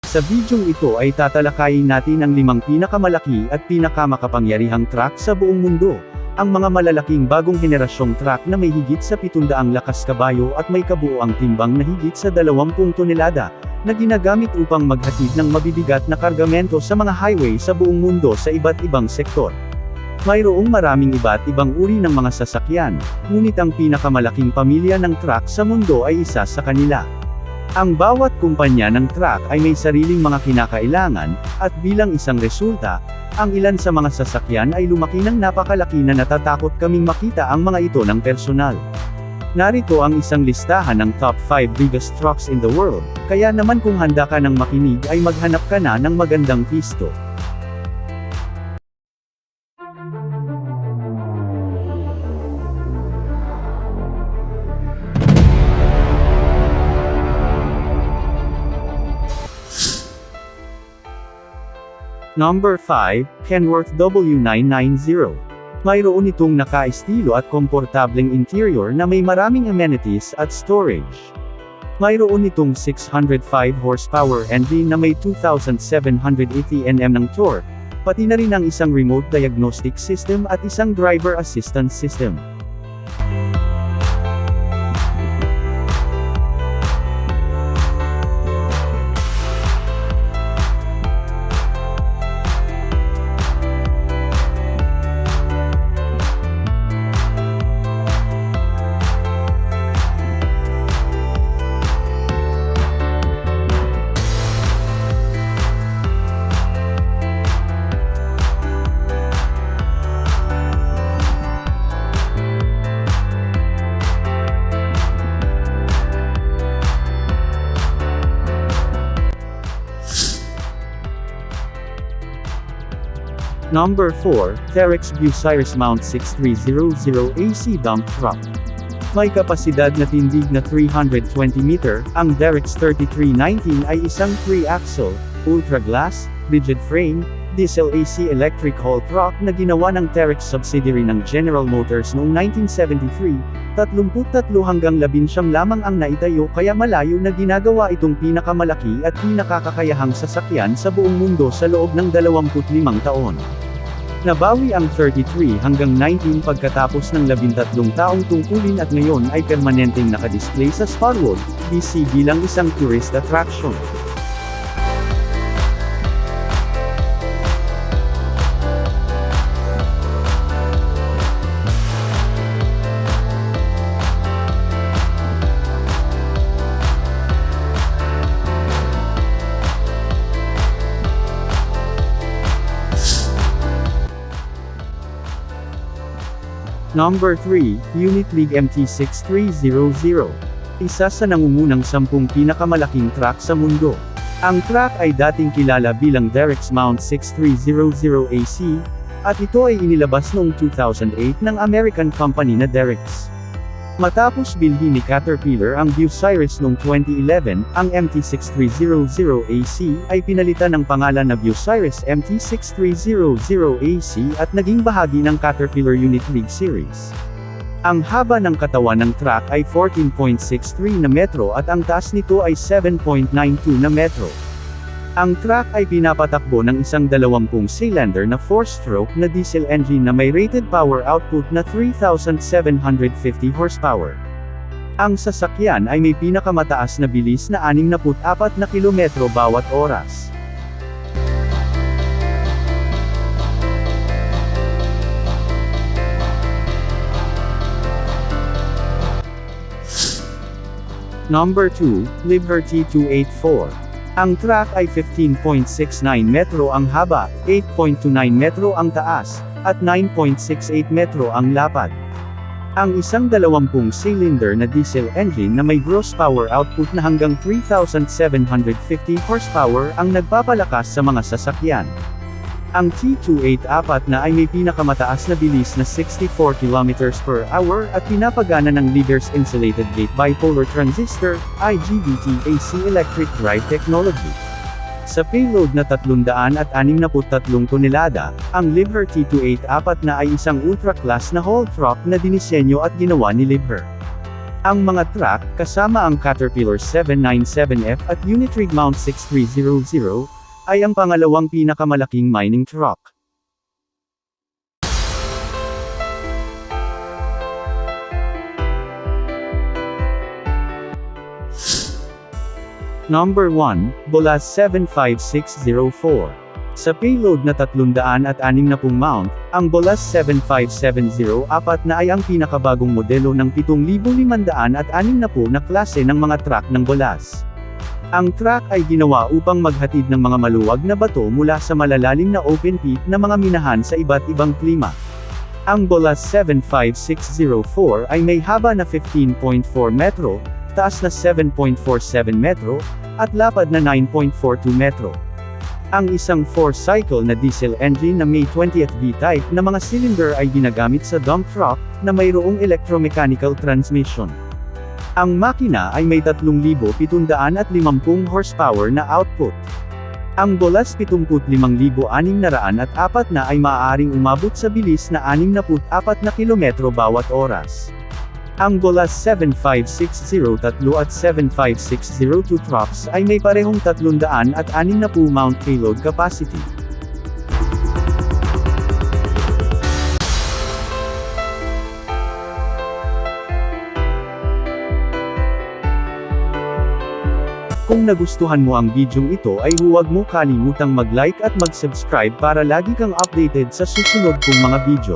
Sa bidyong ito ay tatalakayin natin ang 5 pinakamalaki at pinakamakapangyarihang truck sa buong mundo. Ang mga malalaking bagong henerasyong truck na may higit sa 700 lakas kabayo at may kabuoang timbang na higit sa 20 tonelada, na ginagamit upang maghatid ng mabibigat na kargamento sa mga highway sa buong mundo sa iba't ibang sektor. Mayroong maraming iba't ibang uri ng mga sasakyan, ngunit ang pinakamalaking pamilya ng truck sa mundo ay isa sa kanila. Ang bawat kumpanya ng truck ay may sariling mga kinakailangan, at bilang isang resulta, ang ilan sa mga sasakyan ay lumaki ng napakalaki na natatakot kaming makita ang mga ito ng personal. Narito ang isang listahan ng top 5 biggest trucks in the world, kaya naman kung handa ka ng makinig ay maghanap ka na ng magandang pisto. Number 5, Kenworth W990. Mayroon itong naka-estilo at komportableng interior na may maraming amenities at storage. Mayroon itong 605 horsepower engine na may 2,780 Nm ng torque, pati na rin ang isang remote diagnostic system at isang driver assistance system. Number 4, Terex Bucyrus Mount 6300 AC Dump Truck. May kapasidad na tindig na 320 meter, ang Terex 3319 ay isang 3-axle, ultra-glass, rigid frame, diesel AC electric haul truck na ginawa ng Terex subsidiary ng General Motors noong 1973, 33 hanggang 11 lamang ang naitayo kaya malayo na ginagawa itong pinakamalaki at pinakakakayahang sasakyan sa buong mundo sa loob ng 25 taon. Nabawi ang 33 hanggang 19 pagkatapos ng 13 taong tungkulin at ngayon ay permanenteng nakadisplay sa Starwood, BC bilang isang tourist attraction. Number 3, Unit League MT6300. Isa sa nangungunang 10 pinakamalaking truck sa mundo. Ang truck ay dating kilala bilang Terex Mount 6300 AC, at ito ay inilabas noong 2008 ng American company na Terex. Matapos bilhin ni Caterpillar ang Bucyrus noong 2011, ang MT6300 AC ay pinalitan ng pangalan na Bucyrus MT6300 AC at naging bahagi ng Caterpillar Unit League Series. Ang haba ng katawan ng truck ay 14.63 na metro at ang taas nito ay 7.92 na metro. Ang truck ay pinapatakbo ng isang 20-cylinder na 4-stroke na diesel engine na may rated power output na 3,750 horsepower. Ang sasakyan ay may pinakamataas na bilis na 64 na kilometro bawat oras. Number 2, Liebherr T284. Ang truck ay 15.69 metro ang haba, 8.29 metro ang taas, at 9.68 metro ang lapad. Ang isang 20-cylinder na diesel engine na may gross power output na hanggang 3,750 horsepower ang nagpapalakas sa mga sasakyan. Ang T284 na ay may pinakamataas na bilis na 64 km/h at pinapagana ng Liebherr's Insulated Gate Bipolar Transistor, IGBT AC electric drive technology. Sa payload na 363 tonelada, ang Liebherr T284 na ay isang ultra-class na haul truck na dinisenyo at ginawa ni Liebherr. Ang mga truck, kasama ang Caterpillar 797F at Unitrug Mount 6300, ay ang pangalawang pinakamalaking mining truck. Number 1, Bolas 75604. Sa payload na 360 mount, ang Bolas 7570-4 na ay ang pinakabagong modelo ng 7560 na klase ng mga truck ng Bolas. Ang truck ay ginawa upang maghatid ng mga maluwag na bato mula sa malalalim na open pit na mga minahan sa iba't ibang klima. Ang Bolas 75604 ay may haba na 15.4 metro, taas na 7.47 metro, at lapad na 9.42 metro. Ang isang 4-cycle na diesel engine na May 20th V-type na mga cylinder ay ginagamit sa dump truck, na mayroong electromechanical transmission. Ang makina ay may 3,750 horsepower na output. Ang Bolas 75,604 na ay maaaring umabot sa bilis na 64 na kilometro bawat oras. Ang Bolas 75603 at 75602 trucks ay may parehong 360 mount payload capacity. Kung nagustuhan mo ang bidyong ito ay huwag mo kalimutang mag-like at mag-subscribe para lagi kang updated sa susunod kong mga video.